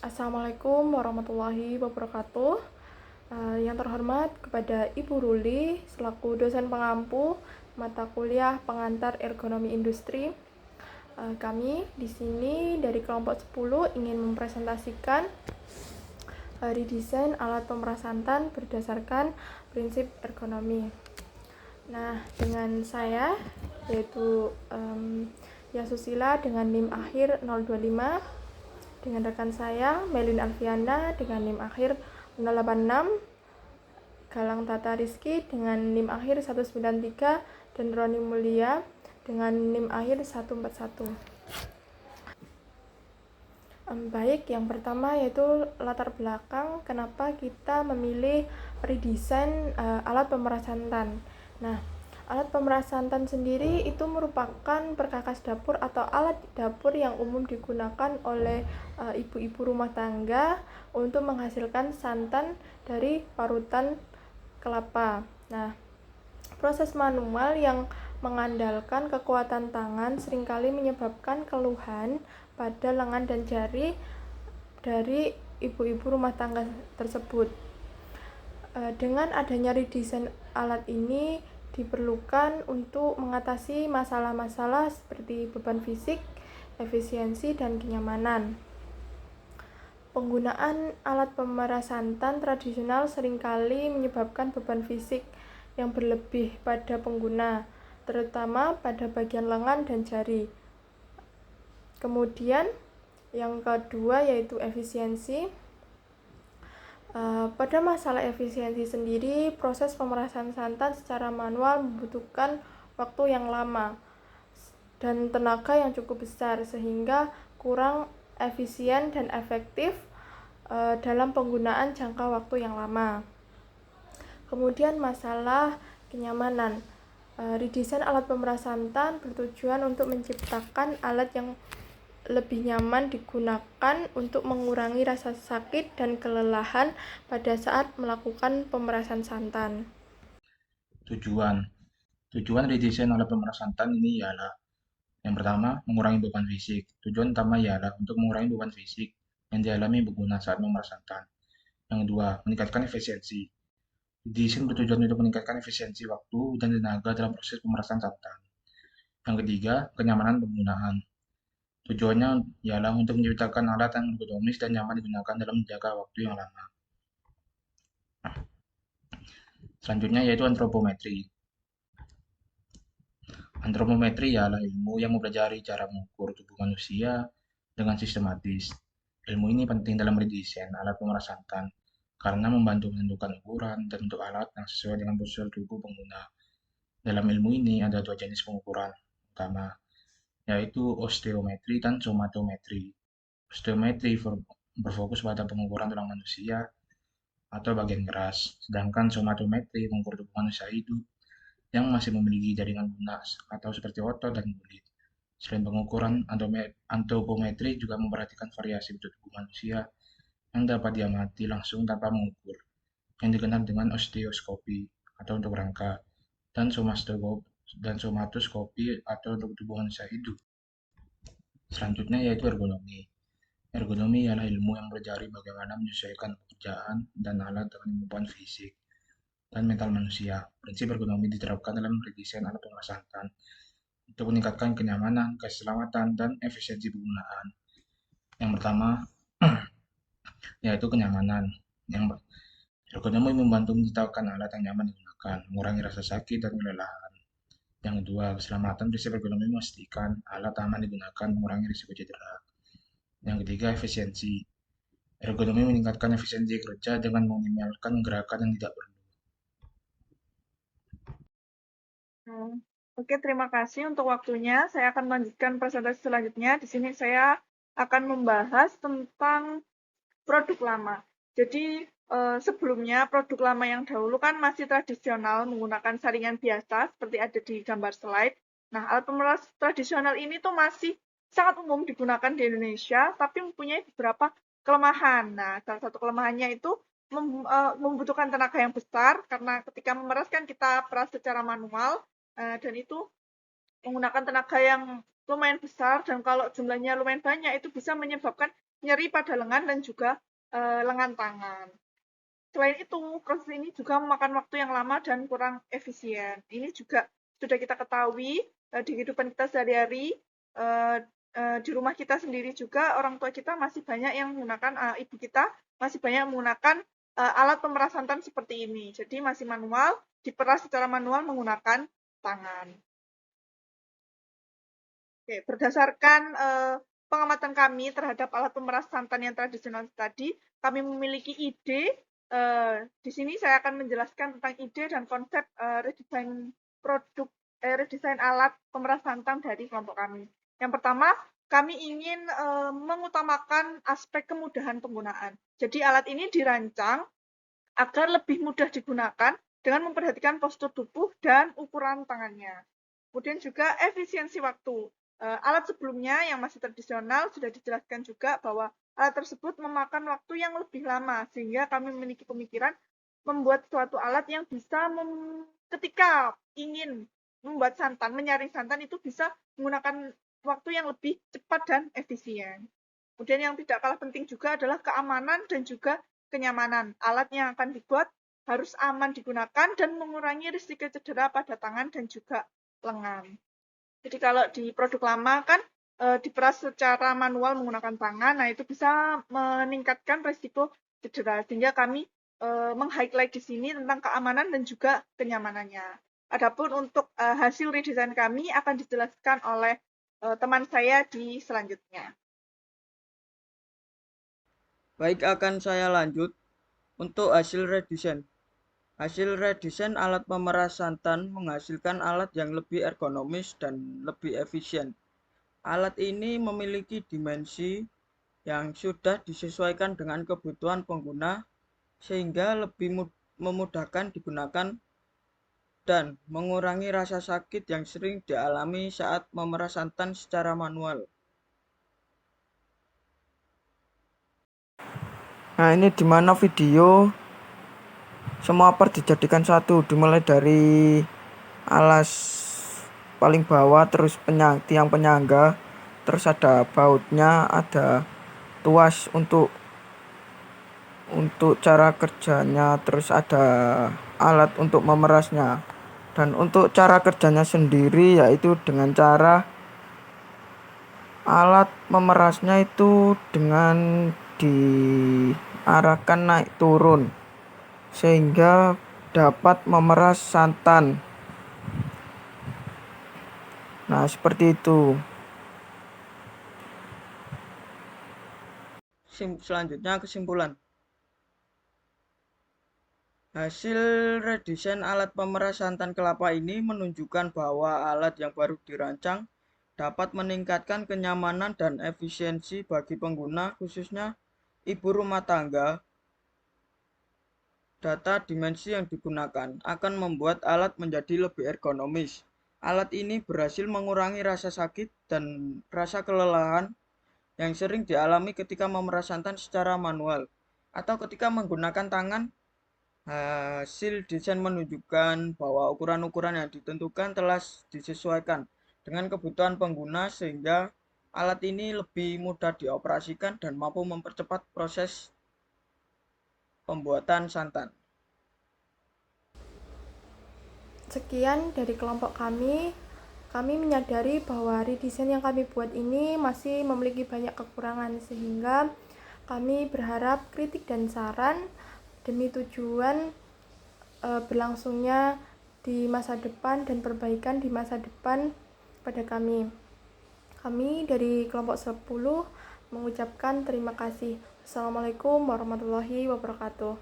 Assalamualaikum warahmatullahi wabarakatuh. Yang terhormat kepada Ibu Ruli selaku dosen pengampu mata kuliah pengantar ergonomi industri. Kami di sini dari kelompok 10 ingin mempresentasikan redesain alat pemeras santan berdasarkan prinsip ergonomi. Nah, dengan saya yaitu Yasusila dengan NIM akhir 025, dengan rekan saya Melin Alfiana dengan NIM akhir 086, Galang Tata Rizky dengan NIM akhir 193, dan Roni Mulia dengan NIM akhir 141. Baik, yang pertama yaitu latar belakang kenapa kita memilih redesain alat pemeras santan. Nah, alat pemeras santan sendiri itu merupakan perkakas dapur atau alat dapur yang umum digunakan oleh ibu-ibu rumah tangga untuk menghasilkan santan dari parutan kelapa. Nah, proses manual yang mengandalkan kekuatan tangan seringkali menyebabkan keluhan pada lengan dan jari dari ibu-ibu rumah tangga tersebut. Dengan adanya redesain alat ini diperlukan untuk mengatasi masalah-masalah seperti beban fisik, efisiensi, dan kenyamanan. Penggunaan alat pemeras santan tradisional seringkali menyebabkan beban fisik yang berlebih pada pengguna, terutama pada bagian lengan dan jari. Kemudian yang kedua yaitu efisiensi. Pada masalah efisiensi sendiri, proses pemerasan santan secara manual membutuhkan waktu yang lama dan tenaga yang cukup besar sehingga kurang efisien dan efektif dalam penggunaan jangka waktu yang lama. Kemudian masalah kenyamanan. Redesain alat pemeras santan bertujuan untuk menciptakan alat yang lebih nyaman digunakan untuk mengurangi rasa sakit dan kelelahan pada saat melakukan pemerasan santan. Tujuan redesain alat pemeras santan ini ialah yang pertama, mengurangi beban fisik. Tujuan utama ialah untuk mengurangi beban fisik yang dialami pengguna saat memeras santan. Yang kedua, meningkatkan efisiensi. Redesain bertujuan untuk meningkatkan efisiensi waktu dan tenaga dalam proses pemerasan santan. Yang ketiga, kenyamanan penggunaan. Tujuannya ialah untuk menciptakan alat yang ergonomis dan nyaman digunakan dalam menjaga waktu yang lama. Selanjutnya yaitu antropometri. Antropometri ialah ilmu yang mempelajari cara mengukur tubuh manusia dengan sistematis. Ilmu ini penting dalam mendesain alat pemeras santan karena membantu menentukan ukuran dan bentuk alat yang sesuai dengan postur tubuh pengguna. Dalam ilmu ini ada dua jenis pengukuran utama, yaitu osteometri dan somatometri. Osteometri berfokus pada pengukuran tulang manusia atau bagian keras, sedangkan somatometri mengukur tubuh manusia hidup yang masih memiliki jaringan lunas atau seperti otot dan kulit. Selain pengukuran, antropometri juga memperhatikan variasi bentuk tubuh manusia yang dapat diamati langsung tanpa mengukur, yang dikenal dengan osteoskopi atau untuk rangka, dan somatoskopi atau untuk tubuh manusia hidup. Selanjutnya yaitu ergonomi. Ergonomi ialah ilmu yang mempelajari bagaimana menyesuaikan pekerjaan dan alat dengan kemampuan fisik dan mental manusia. Prinsip ergonomi diterapkan dalam redesain alat pemeras santan untuk meningkatkan kenyamanan, keselamatan, dan efisiensi penggunaan. Yang pertama, yaitu kenyamanan. Yang ergonomi membantu menciptakan alat yang nyaman digunakan, mengurangi rasa sakit dan kelelahan. Yang kedua, keselamatan. Prinsip ergonomi memastikan alat aman digunakan, mengurangi risiko cedera. Yang ketiga, efisiensi. Ergonomi meningkatkan efisiensi kerja dengan meminimalkan gerakan yang tidak perlu. Oke, terima kasih untuk waktunya. Saya akan melanjutkan presentasi selanjutnya. Di sini saya akan membahas tentang produk lama. Jadi, sebelumnya produk lama yang dahulu kan masih tradisional menggunakan saringan biasa seperti ada di gambar slide. Nah, alat pemeras tradisional ini tuh masih sangat umum digunakan di Indonesia, tapi mempunyai beberapa kelemahan. Nah, salah satu kelemahannya itu membutuhkan tenaga yang besar karena ketika memeras kan kita peras secara manual, dan itu menggunakan tenaga yang lumayan besar, dan kalau jumlahnya lumayan banyak itu bisa menyebabkan nyeri pada lengan dan juga lengan tangan. Selain itu, proses ini juga memakan waktu yang lama dan kurang efisien. Ini juga sudah kita ketahui di kehidupan kita sehari-hari, di rumah kita sendiri juga orang tua kita masih banyak yang menggunakan, ibu kita masih banyak menggunakan alat pemeras santan seperti ini. Jadi masih manual, diperas secara manual menggunakan tangan. Oke, berdasarkan pengamatan kami terhadap alat pemeras santan yang tradisional tadi, kami memiliki ide. Di sini saya akan menjelaskan tentang ide dan konsep redesain alat pemeras santan dari kelompok kami. Yang pertama, kami ingin mengutamakan aspek kemudahan penggunaan. Jadi alat ini dirancang agar lebih mudah digunakan dengan memperhatikan postur tubuh dan ukuran tangannya. Kemudian juga efisiensi waktu. Alat sebelumnya yang masih tradisional sudah dijelaskan juga bahwa alat tersebut memakan waktu yang lebih lama, sehingga kami memiliki pemikiran membuat suatu alat yang bisa ketika ingin membuat santan, menyaring santan itu bisa menggunakan waktu yang lebih cepat dan efisien. Kemudian yang tidak kalah penting juga adalah keamanan dan juga kenyamanan. Alat yang akan dibuat harus aman digunakan dan mengurangi risiko cedera pada tangan dan juga lengan. Jadi kalau di produk lama kan diperas secara manual menggunakan tangan, nah itu bisa meningkatkan risiko cedera. Sehingga kami meng-highlight di sini tentang keamanan dan juga kenyamanannya. Adapun untuk hasil redesign kami akan dijelaskan oleh teman saya di selanjutnya. Baik, akan saya lanjut untuk hasil redesign. Hasil redesain alat pemeras santan menghasilkan alat yang lebih ergonomis dan lebih efisien. Alat ini memiliki dimensi yang sudah disesuaikan dengan kebutuhan pengguna sehingga lebih memudahkan digunakan dan mengurangi rasa sakit yang sering dialami saat memeras santan secara manual. Nah, ini dimana video semua part dijadikan satu, dimulai dari alas paling bawah, terus tiang penyangga, terus ada bautnya, ada tuas untuk cara kerjanya, terus ada alat untuk memerasnya. Dan untuk cara kerjanya sendiri yaitu dengan cara alat memerasnya itu dengan diarahkan naik turun sehingga dapat memeras santan. Nah, seperti itu. Selanjutnya kesimpulan. Hasil redesain alat pemeras santan kelapa ini menunjukkan bahwa alat yang baru dirancang dapat meningkatkan kenyamanan dan efisiensi bagi pengguna, khususnya ibu rumah tangga. Data dimensi yang digunakan akan membuat alat menjadi lebih ergonomis. Alat ini berhasil mengurangi rasa sakit dan rasa kelelahan yang sering dialami ketika memeras santan secara manual atau ketika menggunakan tangan. Hasil desain menunjukkan bahwa ukuran-ukuran yang ditentukan telah disesuaikan dengan kebutuhan pengguna sehingga alat ini lebih mudah dioperasikan dan mampu mempercepat proses pembuatan santan. Sekian dari kelompok kami. Kami menyadari bahwa redesign yang kami buat ini masih memiliki banyak kekurangan, sehingga kami berharap kritik dan saran demi tujuan berlangsungnya di masa depan dan perbaikan di masa depan pada kami. Kami dari kelompok 10 mengucapkan terima kasih. Assalamualaikum warahmatullahi wabarakatuh.